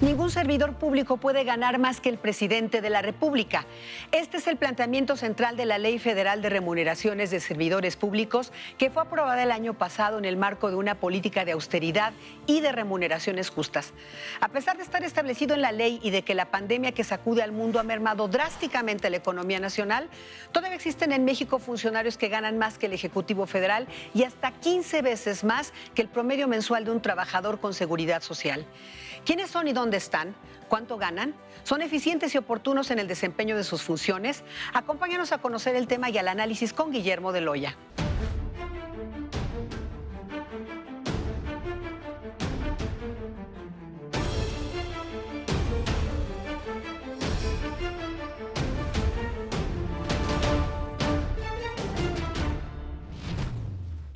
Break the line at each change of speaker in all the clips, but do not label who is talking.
Ningún servidor público puede ganar más que el presidente de la República. Este es el planteamiento central de la Ley Federal de Remuneraciones de Servidores Públicos, que fue aprobada el año pasado en el marco de una política de austeridad y de remuneraciones justas. A pesar de estar establecido en la ley y de que la pandemia que sacude al mundo ha mermado drásticamente la economía nacional, todavía existen en México funcionarios que ganan más que el Ejecutivo Federal y hasta 15 veces más que el promedio mensual de un trabajador con seguridad social. ¿Quiénes son y dónde están? ¿Cuánto ganan? ¿Son eficientes y oportunos en el desempeño de sus funciones? Acompáñanos a conocer el tema y al análisis con Guillermo de Loya.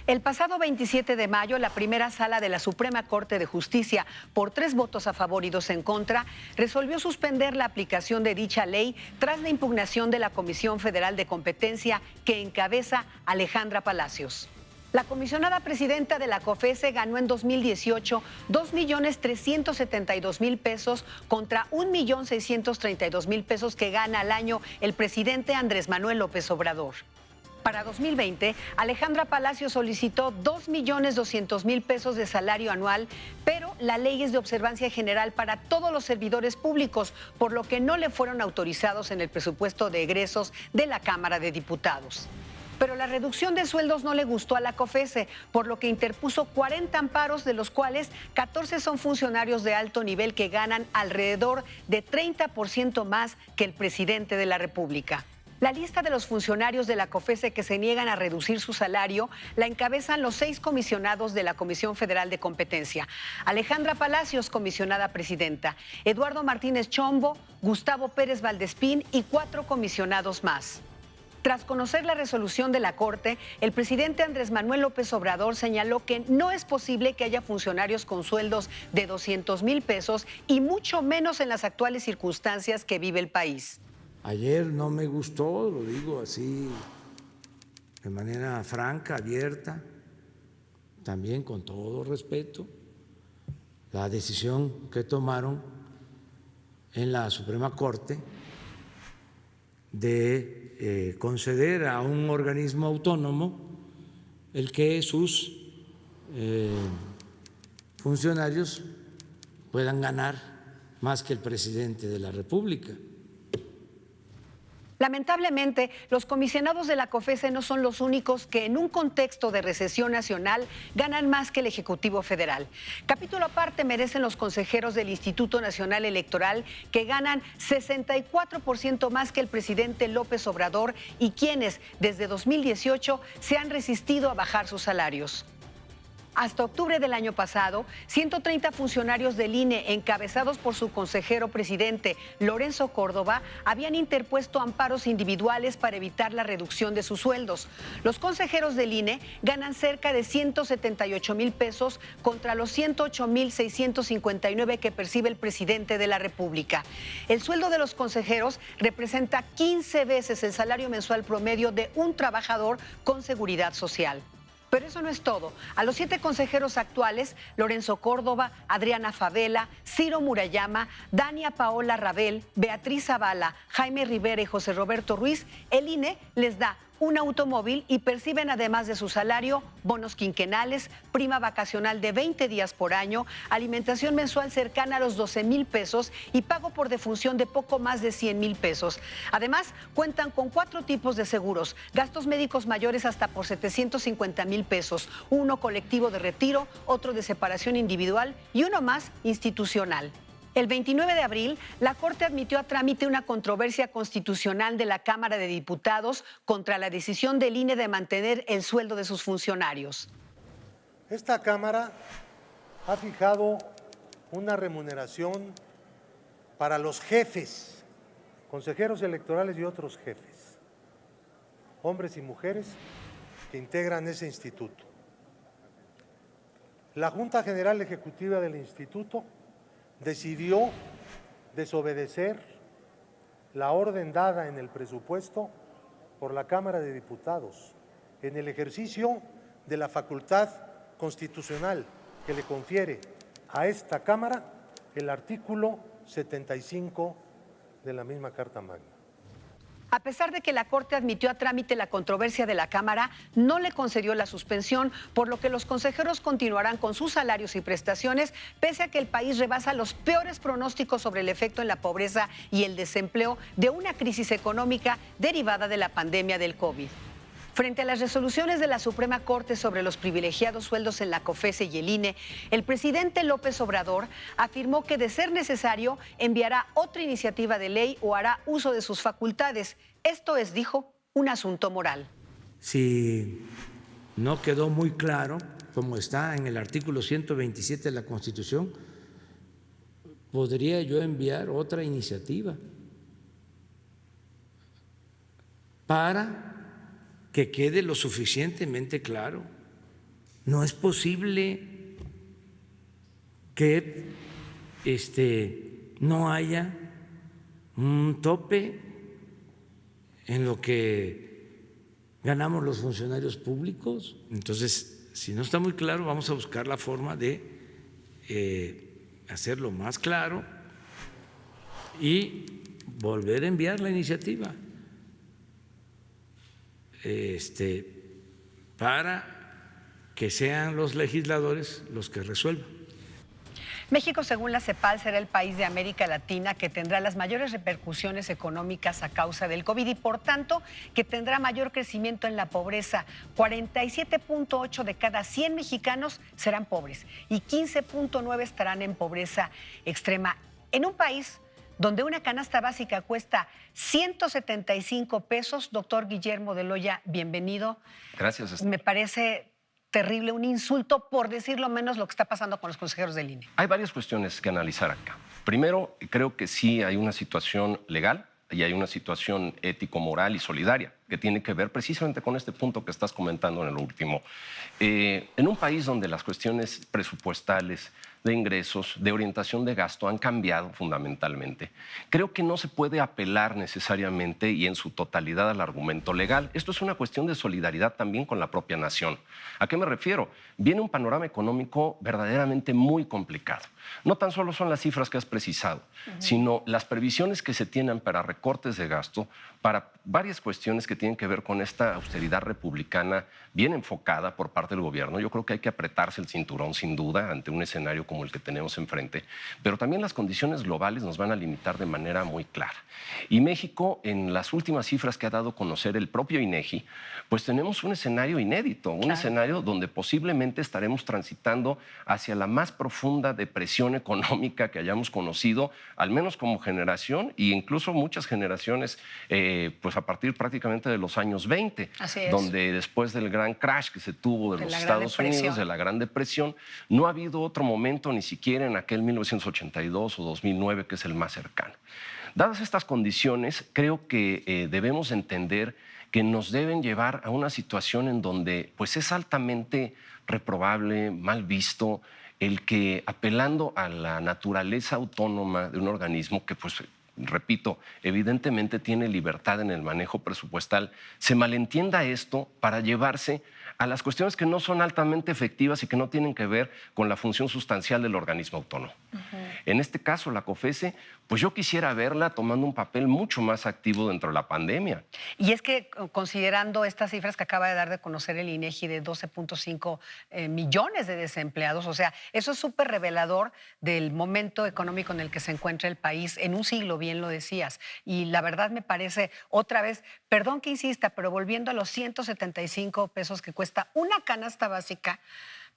El pasado 27 de mayo, la primera sala de la Suprema Corte de Justicia, por 3 votos a favor y 2 en contra, resolvió suspender la aplicación de dicha ley tras la impugnación de la Comisión Federal de Competencia que encabeza Alejandra Palacios. La comisionada presidenta de la COFESE ganó en 2018 $2,372,000 pesos contra $1,632,000 pesos que gana al año el presidente Andrés Manuel López Obrador. Para 2020, Alejandra Palacios solicitó $2,200,000 pesos de salario anual, pero la ley es de observancia general para todos los servidores públicos, por lo que no le fueron autorizados en el presupuesto de egresos de la Cámara de Diputados. Pero la reducción de sueldos no le gustó a la COFESE, por lo que interpuso 40 amparos, de los cuales 14 son funcionarios de alto nivel que ganan alrededor de 30% más que el presidente de la República. La lista de los funcionarios de la COFESE que se niegan a reducir su salario la encabezan los 6 comisionados de la Comisión Federal de Competencia: Alejandra Palacios, comisionada presidenta, Eduardo Martínez Chombo, Gustavo Pérez Valdespín y 4 comisionados más. Tras conocer la resolución de la Corte, el presidente Andrés Manuel López Obrador señaló que no es posible que haya funcionarios con sueldos de $200,000 pesos y mucho menos en las actuales circunstancias que vive el país.
Ayer no me gustó, lo digo así de manera franca, abierta, también con todo respeto, la decisión que tomaron en la Suprema Corte de conceder a un organismo autónomo el que sus funcionarios puedan ganar más que el presidente de la República.
Lamentablemente, los comisionados de la COFESE no son los únicos que en un contexto de recesión nacional ganan más que el Ejecutivo Federal. Capítulo aparte merecen los consejeros del Instituto Nacional Electoral, que ganan 64% más que el presidente López Obrador y quienes desde 2018 se han resistido a bajar sus salarios. Hasta octubre del año pasado, 130 funcionarios del INE, encabezados por su consejero presidente, Lorenzo Córdoba, habían interpuesto amparos individuales para evitar la reducción de sus sueldos. Los consejeros del INE ganan cerca de $178,000 pesos contra los $108,659 que percibe el presidente de la República. El sueldo de los consejeros representa 15 veces el salario mensual promedio de un trabajador con seguridad social. Pero eso no es todo. A los 7 consejeros actuales, Lorenzo Córdoba, Adriana Favela, Ciro Murayama, Dania Paola Rabel, Beatriz Zavala, Jaime Rivera y José Roberto Ruiz, el INE les da un automóvil y perciben, además de su salario, bonos quinquenales, prima vacacional de 20 días por año, alimentación mensual cercana a los 12,000 pesos y pago por defunción de poco más de 100,000 pesos. Además, cuentan con 4 tipos de seguros: gastos médicos mayores hasta por 750,000 pesos, uno colectivo de retiro, otro de separación individual y uno más institucional. El 29 de abril, la Corte admitió a trámite una controversia constitucional de la Cámara de Diputados contra la decisión del INE de mantener el sueldo de sus funcionarios.
Esta Cámara ha fijado una remuneración para los jefes, consejeros electorales y otros jefes, hombres y mujeres que integran ese instituto. La Junta General Ejecutiva del Instituto decidió desobedecer la orden dada en el presupuesto por la Cámara de Diputados en el ejercicio de la facultad constitucional que le confiere a esta Cámara el artículo 75 de la misma Carta Magna.
A pesar de que la Corte admitió a trámite la controversia de la Cámara, no le concedió la suspensión, por lo que los consejeros continuarán con sus salarios y prestaciones, pese a que el país rebasa los peores pronósticos sobre el efecto en la pobreza y el desempleo de una crisis económica derivada de la pandemia del COVID. Frente a las resoluciones de la Suprema Corte sobre los privilegiados sueldos en la COFESE y el INE, el presidente López Obrador afirmó que, de ser necesario, enviará otra iniciativa de ley o hará uso de sus facultades. Esto es, dijo, un asunto moral.
Si no quedó muy claro, como está en el artículo 127 de la Constitución, podría yo enviar otra iniciativa para que quede lo suficientemente claro. No es posible que no haya un tope en lo que ganamos los funcionarios públicos. Entonces, si no está muy claro, vamos a buscar la forma de hacerlo más claro y volver a enviar la iniciativa para que sean los legisladores los que resuelvan.
México, según la CEPAL, será el país de América Latina que tendrá las mayores repercusiones económicas a causa del COVID y, por tanto, que tendrá mayor crecimiento en la pobreza. 47.8 de cada 100 mexicanos serán pobres y 15.9 estarán en pobreza extrema. En un país donde una canasta básica cuesta 175 pesos, doctor Guillermo de Loya, bienvenido.
Gracias.
Me parece terrible, un insulto, por decirlo menos, lo que está pasando con los consejeros del INE.
Hay varias cuestiones que analizar acá. Primero, creo que sí hay una situación legal y hay una situación ético-moral y solidaria que tiene que ver precisamente con este punto que estás comentando en el último. En un país donde las cuestiones presupuestales, de ingresos, de orientación de gasto han cambiado fundamentalmente, creo que no se puede apelar necesariamente y en su totalidad al argumento legal. Esto es una cuestión de solidaridad también con la propia nación. ¿A qué me refiero? Viene un panorama económico verdaderamente muy complicado. No tan solo son las cifras que has precisado, sino las previsiones que se tienen para recortes de gasto, para varias cuestiones que tienen que ver con esta austeridad republicana bien enfocada por parte del gobierno. Yo creo que hay que apretarse el cinturón sin duda ante un escenario como el que tenemos enfrente, pero también las condiciones globales nos van a limitar de manera muy clara. Y México, en las últimas cifras que ha dado a conocer el propio INEGI, pues tenemos un escenario inédito, un escenario donde posiblemente estaremos transitando hacia la más profunda depresión económica que hayamos conocido, al menos como generación, e incluso muchas generaciones pues a partir prácticamente de los años 20, donde después del gran crash que se tuvo de los Estados Unidos, de la Gran Depresión, no ha habido otro momento ni siquiera en aquel 1982 o 2009, que es el más cercano. Dadas estas condiciones, creo que debemos entender que nos deben llevar a una situación en donde pues es altamente reprobable, mal visto, el que, apelando a la naturaleza autónoma de un organismo que, pues, repito, evidentemente tiene libertad en el manejo presupuestal, se malentienda esto para llevarse a las cuestiones que no son altamente efectivas y que no tienen que ver con la función sustancial del organismo autónomo. En este caso, la COFESE, pues yo quisiera verla tomando un papel mucho más activo dentro de la pandemia.
Y es que, considerando estas cifras que acaba de dar de conocer el INEGI de 12.5 millones de desempleados, o sea, eso es súper revelador del momento económico en el que se encuentra el país en un siglo, bien lo decías. Y la verdad me parece, otra vez, perdón que insista, pero volviendo a los 175 pesos que cuesta una canasta básica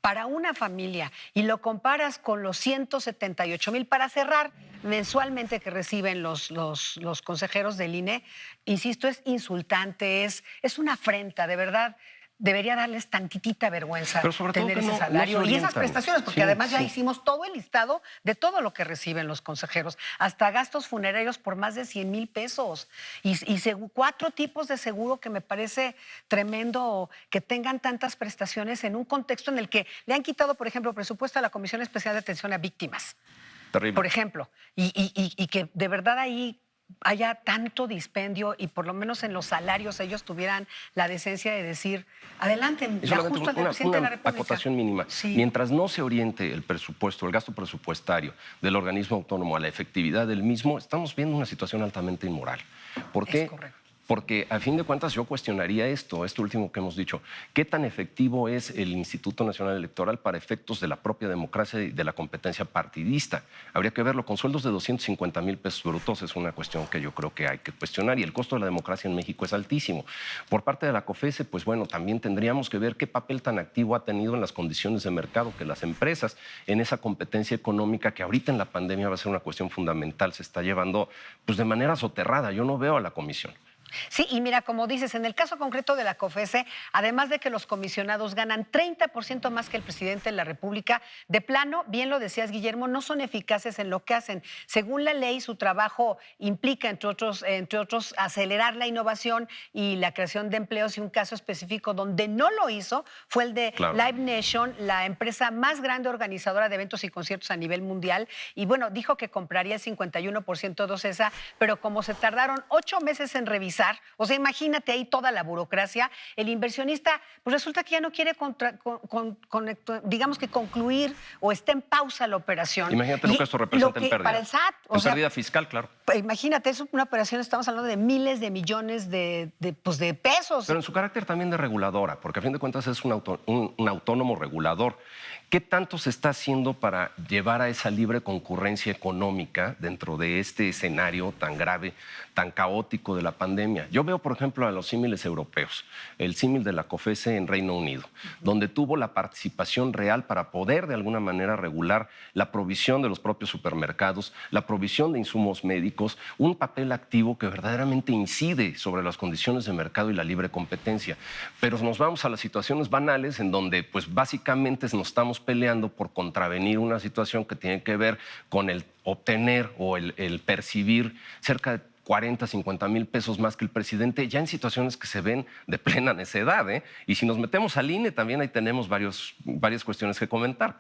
para una familia y lo comparas con los 178,000 para cerrar mensualmente que reciben los consejeros del INE, insisto, es insultante, es una afrenta, de verdad. Debería darles tantitita vergüenza tener ese salario y esas prestaciones, porque además ya hicimos todo el listado de todo lo que reciben los consejeros, hasta gastos funerarios por más de 100,000 pesos y 4 tipos de seguro, que me parece tremendo que tengan tantas prestaciones en un contexto en el que le han quitado, por ejemplo, presupuesto a la Comisión Especial de Atención a Víctimas. Terrible. Por ejemplo, y que de verdad ahí haya tanto dispendio y por lo menos en los salarios ellos tuvieran la decencia de decir, adelante,
Y
la
solamente
justo ante el presidente de la República.
acotación mínima.
Sí.
Mientras no se oriente el presupuesto, el gasto presupuestario del organismo autónomo a la efectividad del mismo, estamos viendo una situación altamente inmoral. ¿Por qué?
Es correcto.
Porque a fin de cuentas yo cuestionaría esto último que hemos dicho. ¿Qué tan efectivo es el Instituto Nacional Electoral para efectos de la propia democracia y de la competencia partidista? Habría que verlo. Con sueldos de 250,000 pesos brutos es una cuestión que yo creo que hay que cuestionar, y el costo de la democracia en México es altísimo. Por parte de la COFESE, pues bueno, también tendríamos que ver qué papel tan activo ha tenido en las condiciones de mercado que las empresas en esa competencia económica que ahorita en la pandemia va a ser una cuestión fundamental, se está llevando pues de manera soterrada. Yo no veo a la comisión.
Sí, y mira, como dices, en el caso concreto de la COFESE, además de que los comisionados ganan 30% más que el presidente de la República, de plano, bien lo decías, Guillermo, no son eficaces en lo que hacen. Según la ley, su trabajo implica, entre otros, acelerar la innovación y la creación de empleos, y un caso específico donde no lo hizo fue el de
Claro.
Live Nation, la empresa más grande organizadora de eventos y conciertos a nivel mundial, y bueno, dijo que compraría el 51% de Ocesa, pero como se tardaron 8 meses en revisar, o sea, imagínate ahí toda la burocracia, el inversionista, pues resulta que ya no quiere, digamos que concluir, o está en pausa la operación.
Imagínate lo que esto representa en pérdida.
Para el SAT.
En pérdida fiscal, claro.
Imagínate, es una operación, estamos hablando de miles de millones de pesos.
Pero en su carácter también de reguladora, porque a fin de cuentas es un autónomo regulador. ¿Qué tanto se está haciendo para llevar a esa libre concurrencia económica dentro de este escenario tan grave, tan caótico de la pandemia? Yo veo, por ejemplo, a los símiles europeos, el símil de la COFESE en Reino Unido, donde tuvo la participación real para poder de alguna manera regular la provisión de los propios supermercados, la provisión de insumos médicos, un papel activo que verdaderamente incide sobre las condiciones de mercado y la libre competencia. Pero nos vamos a las situaciones banales en donde pues básicamente nos estamos peleando por contravenir una situación que tiene que ver con el obtener o el percibir cerca de 40, 50,000 pesos más que el presidente, ya en situaciones que se ven de plena necedad, ¿eh? Y si nos metemos al INE, también ahí tenemos varias cuestiones que comentar.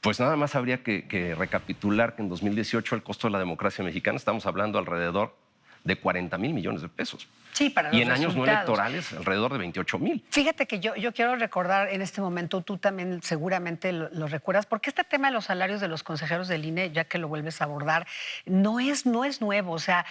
Pues nada más habría que recapitular que en 2018 el costo de la democracia mexicana, estamos hablando alrededor de 40,000 millones de pesos.
Sí, para
y
los
en años no
resultados.
electorales, alrededor de 28,000.
Fíjate que yo quiero recordar en este momento, tú también seguramente lo recuerdas, porque este tema de los salarios de los consejeros del INE, ya que lo vuelves a abordar, no es nuevo. O sea,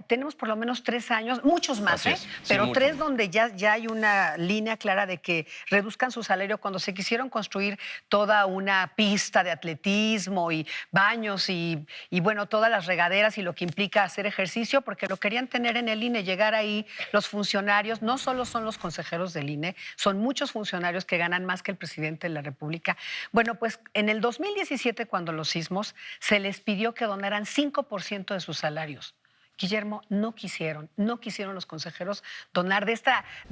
tenemos por lo menos 3 años, muchos más,
Así es. Sí,
pero
mucho
3
más.
donde ya hay una línea clara de que reduzcan su salario cuando se quisieron construir toda una pista de atletismo y baños y bueno, todas las regaderas y lo que implica hacer ejercicio, porque lo querían tener en el INE, llegar ahí los funcionarios, no solo son los consejeros del INE, son muchos funcionarios que ganan más que el presidente de la República. Bueno, pues en el 2017, cuando los sismos, se les pidió que donaran 5% de sus salarios. Guillermo, no quisieron los consejeros donar de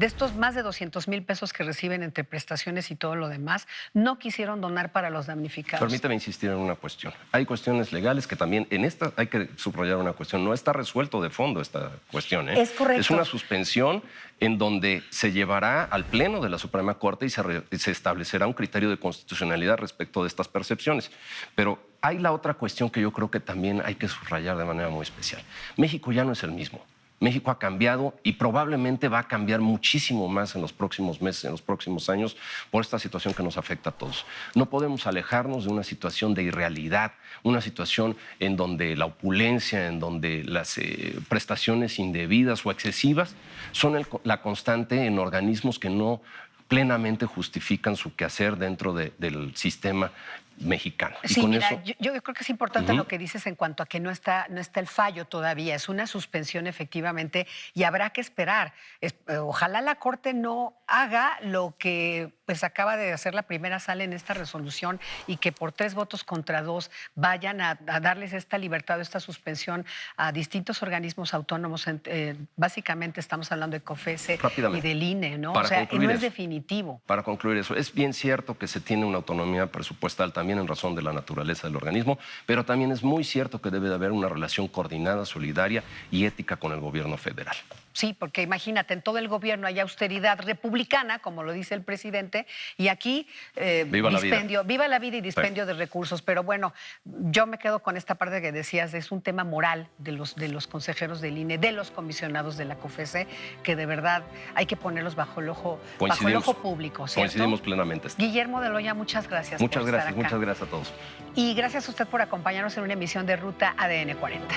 estos más de 200,000 pesos que reciben entre prestaciones y todo lo demás, no quisieron donar para los damnificados.
Permítame insistir en una cuestión. Hay cuestiones legales que también, en esta hay que subrayar una cuestión, no está resuelto de fondo esta cuestión.
Es correcto.
Es una suspensión en donde se llevará al Pleno de la Suprema Corte y se establecerá un criterio de constitucionalidad respecto de estas percepciones. Pero hay la otra cuestión que yo creo que también hay que subrayar de manera muy especial. México ya no es el mismo. México ha cambiado y probablemente va a cambiar muchísimo más en los próximos meses, en los próximos años, por esta situación que nos afecta a todos. No podemos alejarnos de una situación de irrealidad, una situación en donde la opulencia, en donde las prestaciones indebidas o excesivas son la constante en organismos que no plenamente justifican su quehacer dentro del sistema mexicano.
Sí,
con
mira,
eso,
yo creo que es importante lo que dices en cuanto a que no está el fallo todavía, es una suspensión efectivamente y habrá que esperar. Ojalá la Corte no haga lo que pues acaba de hacer la primera sala en esta resolución y que por 3 votos contra 2 vayan a darles esta libertad o esta suspensión a distintos organismos autónomos. Básicamente estamos hablando de COFESE y del INE, ¿no? O sea, no es definitivo.
Para concluir eso, es bien cierto que se tiene una autonomía presupuestal también también en razón de la naturaleza del organismo, pero también es muy cierto que debe de haber una relación coordinada, solidaria y ética con el gobierno federal.
Sí, porque imagínate, en todo el gobierno hay austeridad republicana, como lo dice el presidente, y aquí
viva la vida.
Viva la vida y dispendio de recursos. Pero bueno, yo me quedo con esta parte que decías, es un tema moral de los consejeros del INE, de los comisionados de la COFECE, que de verdad hay que ponerlos bajo el ojo público, ¿cierto?
Coincidimos plenamente.
Guillermo de Loya, muchas gracias.
Muchas gracias a todos.
Y gracias a usted por acompañarnos en una emisión de Ruta ADN 40.